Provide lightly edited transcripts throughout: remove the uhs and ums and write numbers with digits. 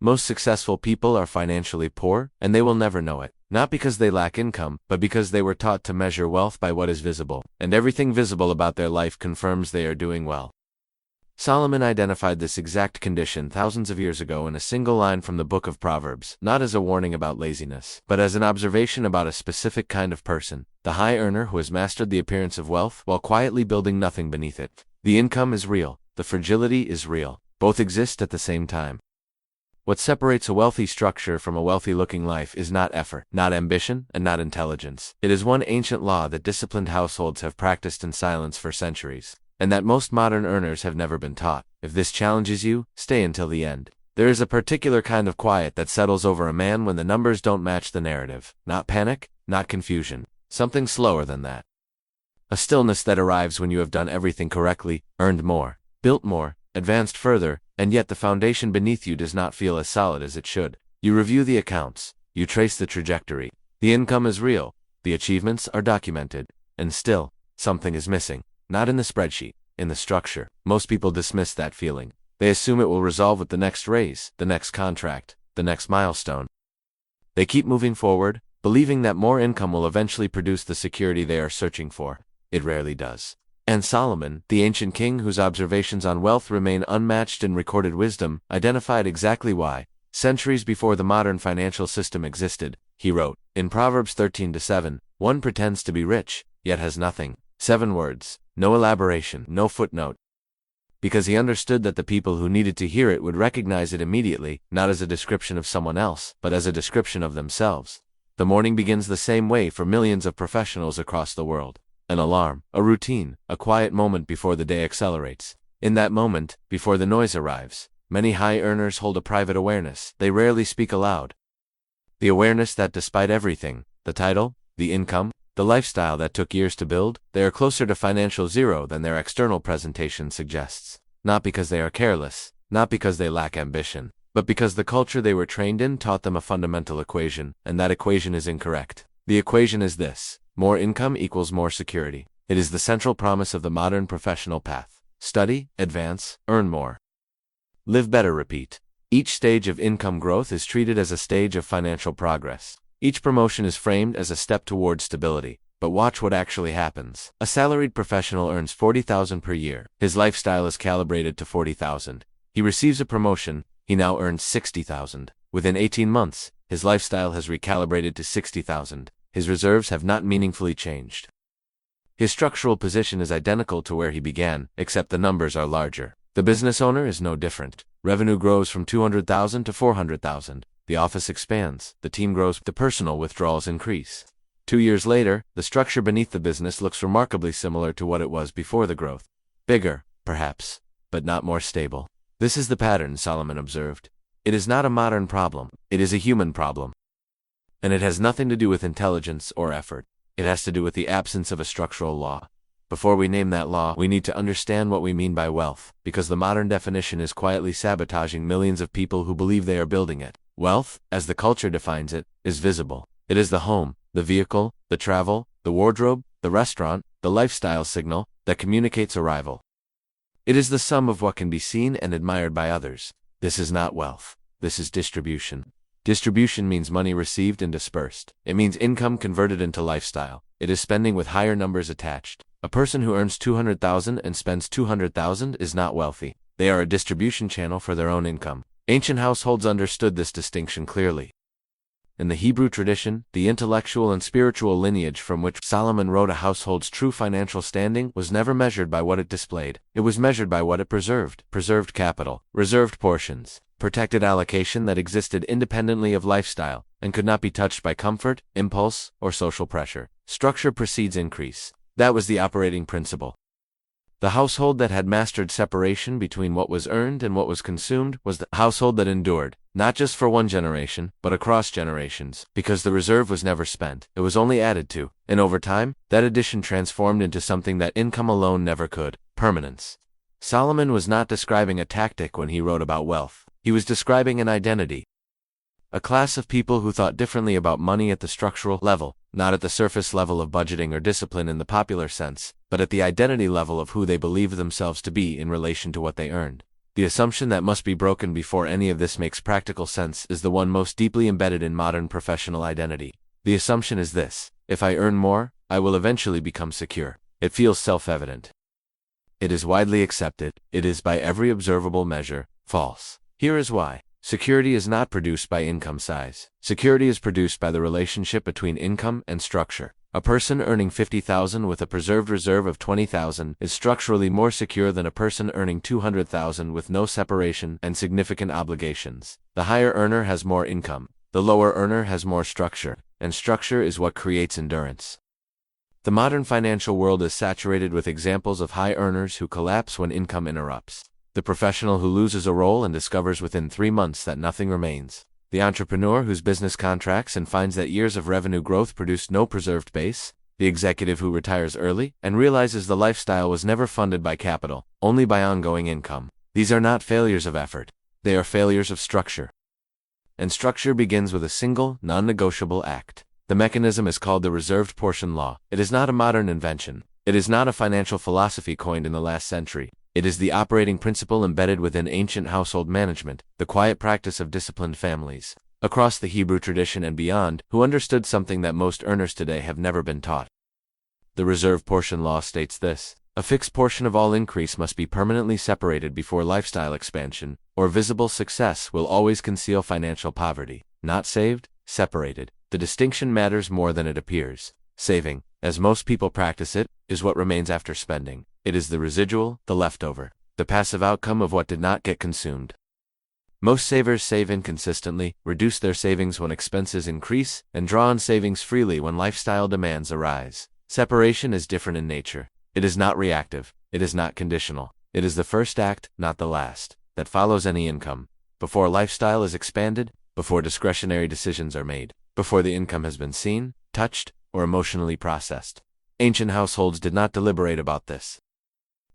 Most successful people are financially poor, and they will never know it. Not because they lack income, but because they were taught to measure wealth by what is visible, and everything visible about their life confirms they are doing well. Solomon identified this exact condition thousands of years ago in a single line from the book of Proverbs, not as a warning about laziness, but as an observation about a specific kind of person, the high earner who has mastered the appearance of wealth while quietly building nothing beneath it. The income is real, the fragility is real, both exist at the same time. What separates a wealthy structure from a wealthy-looking life is not effort, not ambition, and not intelligence. It is one ancient law that disciplined households have practiced in silence for centuries, and that most modern earners have never been taught. If this challenges you, stay until the end. There is a particular kind of quiet that settles over a man when the numbers don't match the narrative. Not panic, not confusion. Something slower than that. A stillness that arrives when you have done everything correctly, earned more, built more, advanced further, and yet the foundation beneath you does not feel as solid as it should. You review the accounts, you trace the trajectory. The income is real, the achievements are documented, and still, something is missing. Not in the spreadsheet, in the structure. Most people dismiss that feeling. They assume it will resolve with the next raise, the next contract, the next milestone. They keep moving forward, believing that more income will eventually produce the security they are searching for. It rarely does. And Solomon, the ancient king whose observations on wealth remain unmatched in recorded wisdom, identified exactly why. Centuries before the modern financial system existed, he wrote, in Proverbs 13:7, one pretends to be rich, yet has nothing. 7 words, no elaboration, no footnote. Because he understood that the people who needed to hear it would recognize it immediately, not as a description of someone else, but as a description of themselves. The morning begins the same way for millions of professionals across the world. An alarm, a routine, a quiet moment before the day accelerates. In that moment, before the noise arrives, many high earners hold a private awareness. They rarely speak aloud. The awareness that despite everything, the title, the income, the lifestyle that took years to build, they are closer to financial zero than their external presentation suggests. Not because they are careless, not because they lack ambition, but because the culture they were trained in taught them a fundamental equation, and that equation is incorrect. The equation is this: more income equals more security. It is the central promise of the modern professional path. Study, advance, earn more. Live better, repeat. Each stage of income growth is treated as a stage of financial progress. Each promotion is framed as a step toward stability. But watch what actually happens. A salaried professional earns $40,000 per year. His lifestyle is calibrated to $40,000. He receives a promotion. He now earns $60,000. Within 18 months, his lifestyle has recalibrated to $60,000. His reserves have not meaningfully changed. His structural position is identical to where he began, except the numbers are larger. The business owner is no different. Revenue grows from $200,000 to $400,000. The office expands. The team grows. The personal withdrawals increase. 2 years later, the structure beneath the business looks remarkably similar to what it was before the growth. Bigger, perhaps, but not more stable. This is the pattern, Solomon observed. It is not a modern problem. It is a human problem. And it has nothing to do with intelligence or effort. It has to do with the absence of a structural law. Before we name that law, we need to understand what we mean by wealth, because the modern definition is quietly sabotaging millions of people who believe they are building it. Wealth, as the culture defines it, is visible. It is the home, the vehicle, the travel, the wardrobe, the restaurant, the lifestyle signal that communicates arrival. It is the sum of what can be seen and admired by others. This is not wealth. This is distribution. Distribution means money received and dispersed. It means income converted into lifestyle. It is spending with higher numbers attached. A person who earns $200,000 and spends $200,000 is not wealthy. They are a distribution channel for their own income. Ancient households understood this distinction clearly. In the Hebrew tradition, the intellectual and spiritual lineage from which Solomon wrote, a household's true financial standing was never measured by what it displayed. It was measured by what it preserved. Preserved capital, reserved portions, protected allocation that existed independently of lifestyle and could not be touched by comfort, impulse, or social pressure. Structure precedes increase. That was the operating principle. The household that had mastered separation between what was earned and what was consumed was the household that endured, not just for one generation, but across generations, because the reserve was never spent. It was only added to, and over time, that addition transformed into something that income alone never could: permanence. Solomon was not describing a tactic when he wrote about wealth. He was describing an identity. A class of people who thought differently about money at the structural level, not at the surface level of budgeting or discipline in the popular sense, but at the identity level of who they believed themselves to be in relation to what they earned. The assumption that must be broken before any of this makes practical sense is the one most deeply embedded in modern professional identity. The assumption is this: if I earn more, I will eventually become secure. It feels self-evident. It is widely accepted. It is, by every observable measure, false. Here is why. Security is not produced by income size. Security is produced by the relationship between income and structure. A person earning $50,000 with a preserved reserve of $20,000 is structurally more secure than a person earning $200,000 with no separation and significant obligations. The higher earner has more income. The lower earner has more structure, and structure is what creates endurance. The modern financial world is saturated with examples of high earners who collapse when income interrupts. The professional who loses a role and discovers within 3 months that nothing remains. The entrepreneur whose business contracts and finds that years of revenue growth produced no preserved base. The executive who retires early and realizes the lifestyle was never funded by capital, only by ongoing income. These are not failures of effort. They are failures of structure. And structure begins with a single, non-negotiable act. The mechanism is called the reserved portion law. It is not a modern invention. It is not a financial philosophy coined in the last century. It is the operating principle embedded within ancient household management, the quiet practice of disciplined families, across the Hebrew tradition and beyond, who understood something that most earners today have never been taught. The reserve portion law states this: a fixed portion of all increase must be permanently separated before lifestyle expansion, or visible success will always conceal financial poverty. Not saved, separated. The distinction matters more than it appears. Saving, as most people practice it, is what remains after spending. It is the residual, the leftover, the passive outcome of what did not get consumed. Most savers save inconsistently, reduce their savings when expenses increase, and draw on savings freely when lifestyle demands arise. Separation is different in nature. It is not reactive. It is not conditional. It is the first act, not the last, that follows any income. Before lifestyle is expanded, before discretionary decisions are made, before the income has been seen, touched, or emotionally processed. Ancient households did not deliberate about this.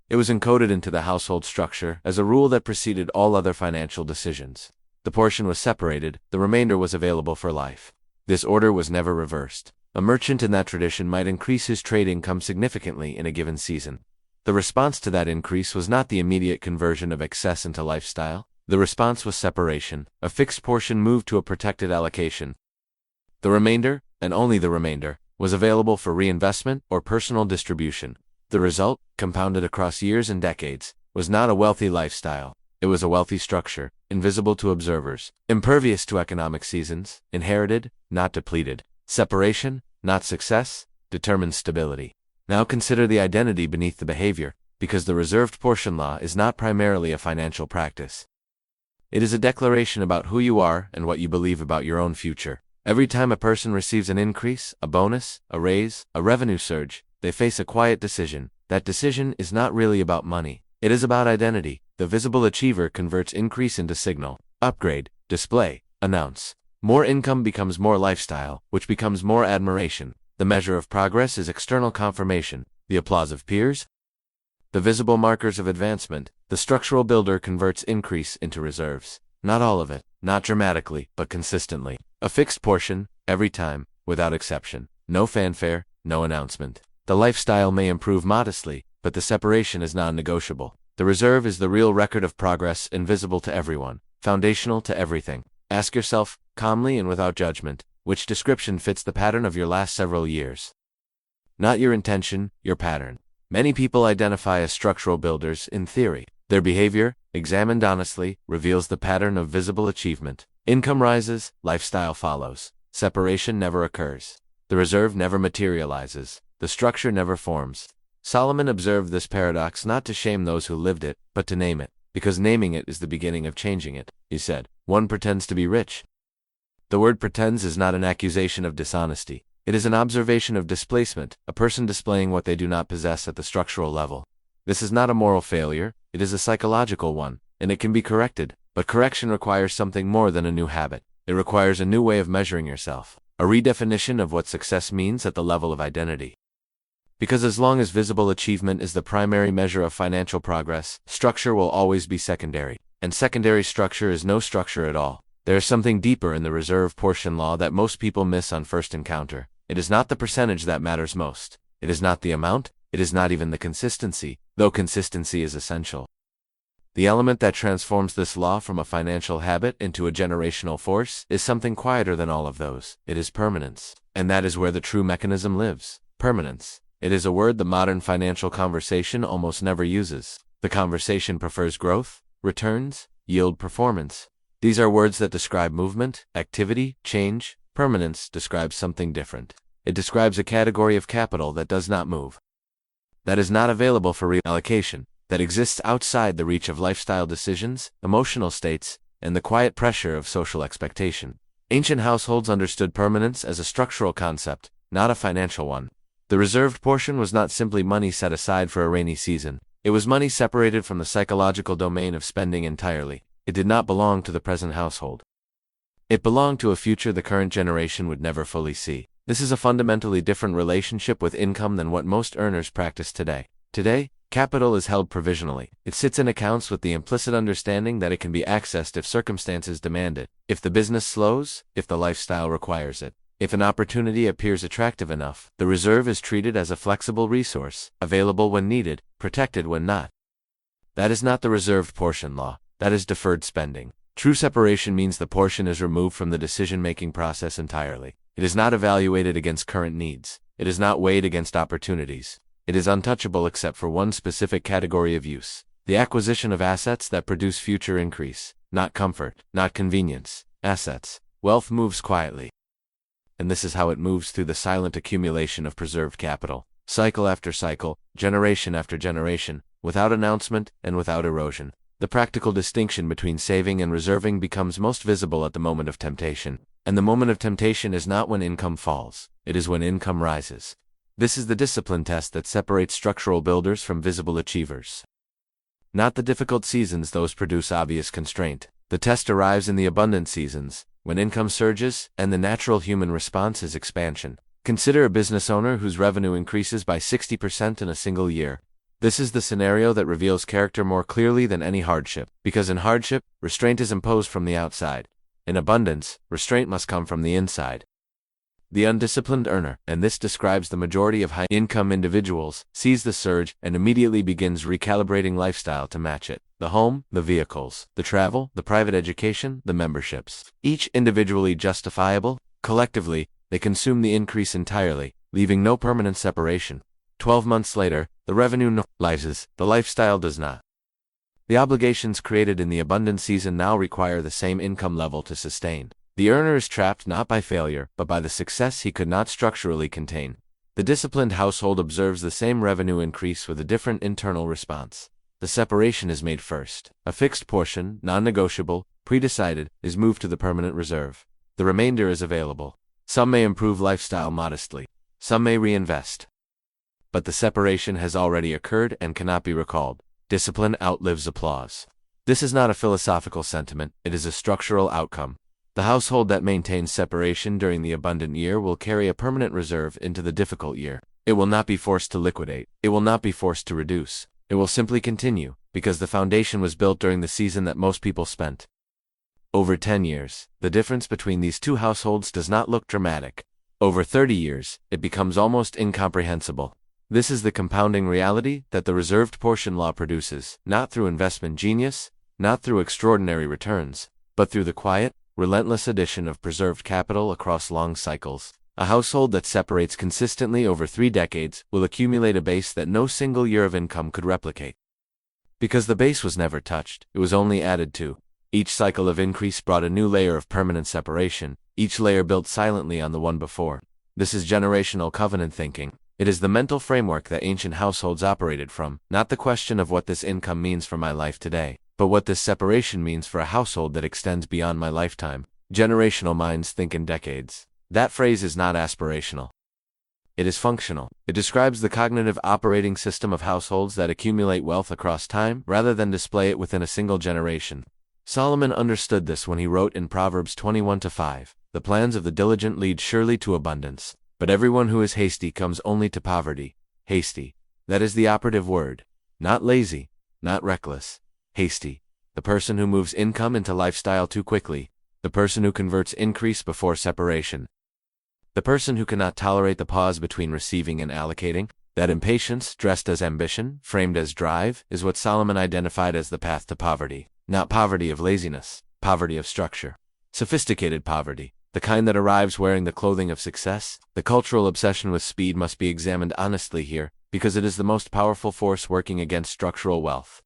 It was encoded into the household structure as a rule that preceded all other financial decisions. The portion was separated, the remainder was available for life. This order was never reversed. A merchant in that tradition might increase his trade income significantly in a given season. The response to that increase was not the immediate conversion of excess into lifestyle. The response was separation. A fixed portion moved to a protected allocation. The remainder, and only the remainder, was available for reinvestment or personal distribution. The result, compounded across years and decades, was not a wealthy lifestyle. It was a wealthy structure, invisible to observers, impervious to economic seasons, inherited, not depleted. Separation, not success, determines stability. Now consider the identity beneath the behavior, because the reserved portion law is not primarily a financial practice. It is a declaration about who you are and what you believe about your own future. Every time a person receives an increase, a bonus, a raise, a revenue surge, they face a quiet decision. That decision is not really about money. It is about identity. The visible achiever converts increase into signal, upgrade, display, announce. More income becomes more lifestyle, which becomes more admiration. The measure of progress is external confirmation, the applause of peers, the visible markers of advancement. The structural builder converts increase into reserves. Not all of it, not dramatically, but consistently. A fixed portion, every time, without exception. No fanfare, no announcement. The lifestyle may improve modestly, but the separation is non-negotiable. The reserve is the real record of progress, invisible to everyone, foundational to everything. Ask yourself, calmly and without judgment, which description fits the pattern of your last several years. Not your intention, your pattern. Many people identify as structural builders in theory. Their behavior, examined honestly, reveals the pattern of visible achievement. Income rises, lifestyle follows. Separation never occurs. The reserve never materializes. The structure never forms. Solomon observed this paradox not to shame those who lived it, but to name it, because naming it is the beginning of changing it. He said, "One pretends to be rich." The word pretends is not an accusation of dishonesty. It is an observation of displacement, a person displaying what they do not possess at the structural level. This is not a moral failure, it is a psychological one, and it can be corrected, but correction requires something more than a new habit. It requires a new way of measuring yourself, a redefinition of what success means at the level of identity. Because as long as visible achievement is the primary measure of financial progress, structure will always be secondary, and secondary structure is no structure at all. There is something deeper in the reserve portion law that most people miss on first encounter. It is not the percentage that matters most. It is not the amount. It is not even the consistency, though consistency is essential. The element that transforms this law from a financial habit into a generational force is something quieter than all of those. It is permanence. And that is where the true mechanism lives. Permanence. It is a word the modern financial conversation almost never uses. The conversation prefers growth, returns, yield, performance. These are words that describe movement, activity, change. Permanence describes something different. It describes a category of capital that does not move, that is not available for reallocation, that exists outside the reach of lifestyle decisions, emotional states, and the quiet pressure of social expectation. Ancient households understood permanence as a structural concept, not a financial one. The reserved portion was not simply money set aside for a rainy season. It was money separated from the psychological domain of spending entirely. It did not belong to the present household. It belonged to a future the current generation would never fully see. This is a fundamentally different relationship with income than what most earners practice today. Today, capital is held provisionally. It sits in accounts with the implicit understanding that it can be accessed if circumstances demand it, if the business slows, if the lifestyle requires it. If an opportunity appears attractive enough, the reserve is treated as a flexible resource, available when needed, protected when not. That is not the reserved portion law. That is deferred spending. True separation means the portion is removed from the decision-making process entirely. It is not evaluated against current needs. It is not weighed against opportunities. It is untouchable except for one specific category of use: the acquisition of assets that produce future increase, not comfort, not convenience. Assets. Wealth moves quietly. And this is how it moves through the silent accumulation of preserved capital, cycle after cycle, generation after generation, without announcement and without erosion. The practical distinction between saving and reserving becomes most visible at the moment of temptation. And the moment of temptation is not when income falls, it is when income rises. This is the discipline test that separates structural builders from visible achievers. Not the difficult seasons, those produce obvious constraint. The test arrives in the abundant seasons, when income surges, and the natural human response is expansion. Consider a business owner whose revenue increases by 60% in a single year. This is the scenario that reveals character more clearly than any hardship, because in hardship, restraint is imposed from the outside. In abundance, restraint must come from the inside. The undisciplined earner, and this describes the majority of high-income individuals, sees the surge and immediately begins recalibrating lifestyle to match it. The home, the vehicles, the travel, the private education, the memberships. Each individually justifiable, collectively, they consume the increase entirely, leaving no permanent separation. 12 months later, the revenue normalizes, the lifestyle does not. The obligations created in the abundant season now require the same income level to sustain. The earner is trapped not by failure, but by the success he could not structurally contain. The disciplined household observes the same revenue increase with a different internal response. The separation is made first. A fixed portion, non-negotiable, pre-decided, is moved to the permanent reserve. The remainder is available. Some may improve lifestyle modestly. Some may reinvest. But the separation has already occurred and cannot be recalled. Discipline outlives applause. This is not a philosophical sentiment, it is a structural outcome. The household that maintains separation during the abundant year will carry a permanent reserve into the difficult year. It will not be forced to liquidate. It will not be forced to reduce. It will simply continue, because the foundation was built during the season that most people spent. Over 10 years, the difference between these two households does not look dramatic. Over 30 years, it becomes almost incomprehensible. This is the compounding reality that the reserved portion law produces, not through investment genius, not through extraordinary returns, but through the quiet, relentless addition of preserved capital across long cycles. A household that separates consistently over 3 decades will accumulate a base that no single year of income could replicate. Because the base was never touched, it was only added to. Each cycle of increase brought a new layer of permanent separation, each layer built silently on the one before. This is generational covenant thinking. It is the mental framework that ancient households operated from, not the question of what this income means for my life today, but what this separation means for a household that extends beyond my lifetime. Generational minds think in decades. That phrase is not aspirational. It is functional. It describes the cognitive operating system of households that accumulate wealth across time rather than display it within a single generation. Solomon understood this when he wrote in Proverbs 21:5, "The plans of the diligent lead surely to abundance, but everyone who is hasty comes only to poverty." Hasty. That is the operative word. Not lazy, not reckless. Hasty. The person who moves income into lifestyle too quickly. The person who converts increase before separation. The person who cannot tolerate the pause between receiving and allocating. That impatience, dressed as ambition, framed as drive, is what Solomon identified as the path to poverty. Not poverty of laziness, poverty of structure. Sophisticated poverty, the kind that arrives wearing the clothing of success. The cultural obsession with speed must be examined honestly here, because it is the most powerful force working against structural wealth.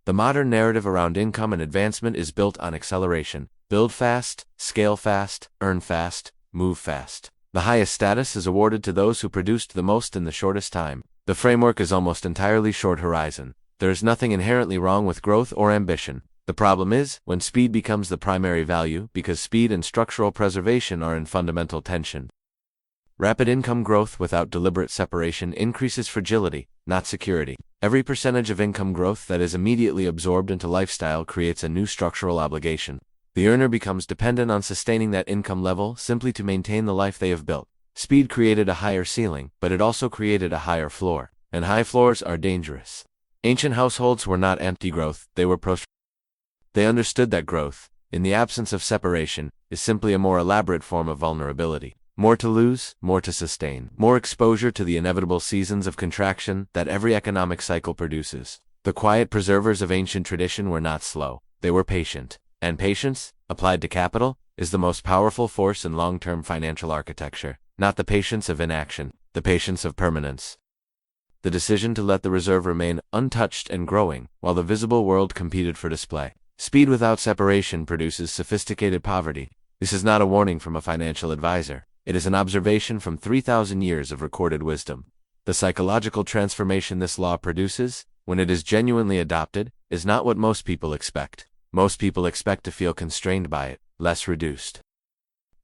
The modern narrative around income and advancement is built on acceleration. Build fast, scale fast, earn fast, move fast. The highest status is awarded to those who produced the most in the shortest time. The framework is almost entirely short horizon. There is nothing inherently wrong with growth or ambition. The problem is when speed becomes the primary value, because speed and structural preservation are in fundamental tension. Rapid income growth without deliberate separation increases fragility, not security. Every percentage of income growth that is immediately absorbed into lifestyle creates a new structural obligation. The earner becomes dependent on sustaining that income level simply to maintain the life they have built. Speed created a higher ceiling, but it also created a higher floor, and high floors are dangerous. Ancient households were not anti-growth, they were pro. They understood that growth, in the absence of separation, is simply a more elaborate form of vulnerability. More to lose, more to sustain, more exposure to the inevitable seasons of contraction that every economic cycle produces. The quiet preservers of ancient tradition were not slow, they were patient. And patience, applied to capital, is the most powerful force in long-term financial architecture. Not the patience of inaction, the patience of permanence. The decision to let the reserve remain untouched and growing, while the visible world competed for display. Speed without separation produces sophisticated poverty. This is not a warning from a financial advisor. It is an observation from 3,000 years of recorded wisdom. The psychological transformation this law produces, when it is genuinely adopted, is not what most people expect. Most people expect to feel constrained by it, less reduced.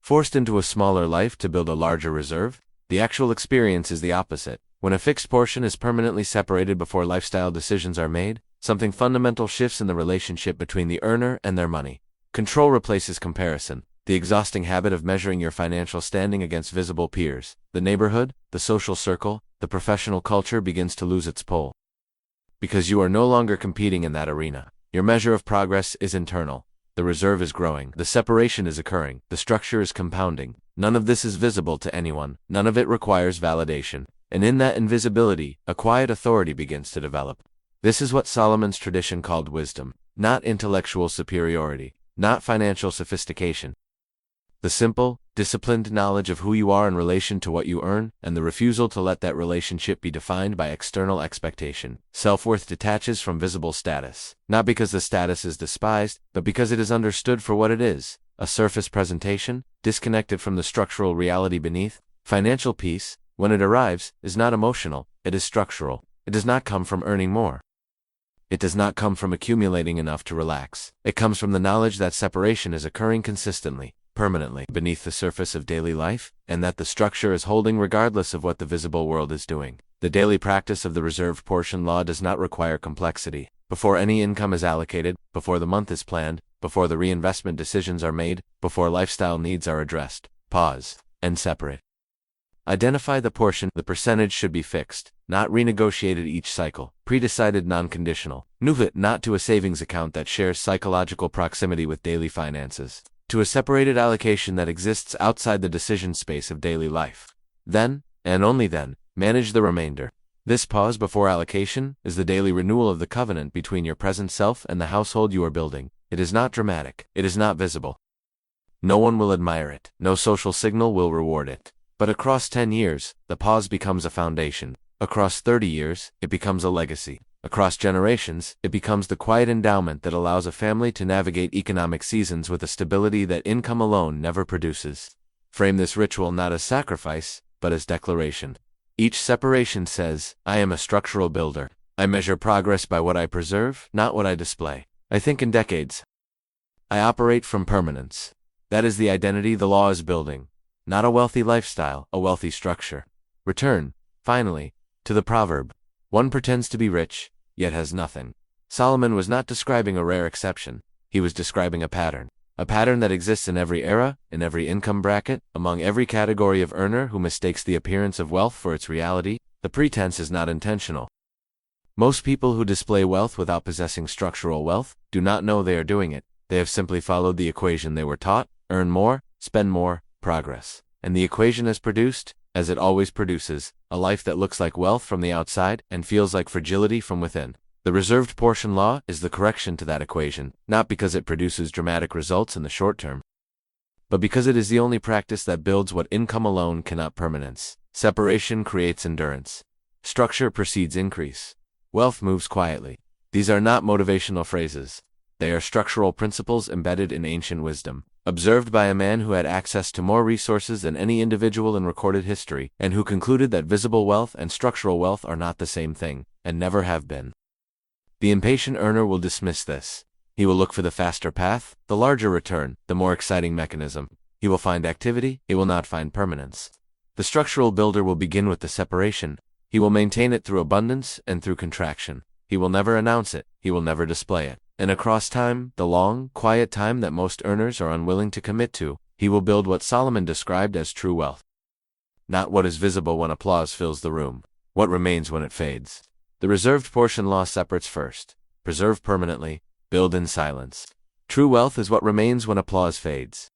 Forced into a smaller life to build a larger reserve, the actual experience is the opposite. When a fixed portion is permanently separated before lifestyle decisions are made, something fundamental shifts in the relationship between the earner and their money. Control replaces comparison. The exhausting habit of measuring your financial standing against visible peers, the neighborhood, the social circle, the professional culture begins to lose its pull. Because you are no longer competing in that arena. Your measure of progress is internal. The reserve is growing. The separation is occurring. The structure is compounding. None of this is visible to anyone. None of it requires validation. And in that invisibility, a quiet authority begins to develop. This is what Solomon's tradition called wisdom. Not intellectual superiority. Not financial sophistication. The simple, disciplined knowledge of who you are in relation to what you earn, and the refusal to let that relationship be defined by external expectation. Self-worth detaches from visible status, not because the status is despised, but because it is understood for what it is, a surface presentation, disconnected from the structural reality beneath. Financial peace, when it arrives, is not emotional, it is structural. It does not come from earning more. It does not come from accumulating enough to relax. It comes from the knowledge that separation is occurring consistently, permanently, beneath the surface of daily life, and that the structure is holding regardless of what the visible world is doing. The daily practice of the reserved portion law does not require complexity. Before any income is allocated, before the month is planned, before the reinvestment decisions are made, before lifestyle needs are addressed, pause, and separate. Identify the portion. The percentage should be fixed, not renegotiated each cycle, pre-decided non-conditional. Move it not to a savings account that shares psychological proximity with daily finances, to a separated allocation that exists outside the decision space of daily life. Then, and only then, manage the remainder. This pause before allocation is the daily renewal of the covenant between your present self and the household you are building. It is not dramatic. It is not visible. No one will admire it. No social signal will reward it. But across 10 years, the pause becomes a foundation. Across 30 years, it becomes a legacy. Across generations, it becomes the quiet endowment that allows a family to navigate economic seasons with a stability that income alone never produces. Frame this ritual not as sacrifice, but as declaration. Each separation says, I am a structural builder. I measure progress by what I preserve, not what I display. I think in decades. I operate from permanence. That is the identity the law is building. Not a wealthy lifestyle, a wealthy structure. Return, finally, to the proverb. One pretends to be rich, yet has nothing. Solomon was not describing a rare exception. He was describing a pattern that exists in every era, in every income bracket, among every category of earner who mistakes the appearance of wealth for its reality. The pretense is not intentional. Most people who display wealth without possessing structural wealth do not know they are doing it. They have simply followed the equation they were taught: earn more, spend more, progress. And the equation has produced as it always produces, a life that looks like wealth from the outside and feels like fragility from within. The reserved portion law is the correction to that equation, not because it produces dramatic results in the short term, but because it is the only practice that builds what income alone cannot: permanence. Separation creates endurance. Structure precedes increase. Wealth moves quietly. These are not motivational phrases. They are structural principles embedded in ancient wisdom, observed by a man who had access to more resources than any individual in recorded history, and who concluded that visible wealth and structural wealth are not the same thing, and never have been. The impatient earner will dismiss this. He will look for the faster path, the larger return, the more exciting mechanism. He will find activity, he will not find permanence. The structural builder will begin with the separation. He will maintain it through abundance and through contraction. He will never announce it, he will never display it. And across time, the long, quiet time that most earners are unwilling to commit to, he will build what Solomon described as true wealth. Not what is visible when applause fills the room, what remains when it fades. The reserved portion law separates first. Preserve permanently, build in silence. True wealth is what remains when applause fades.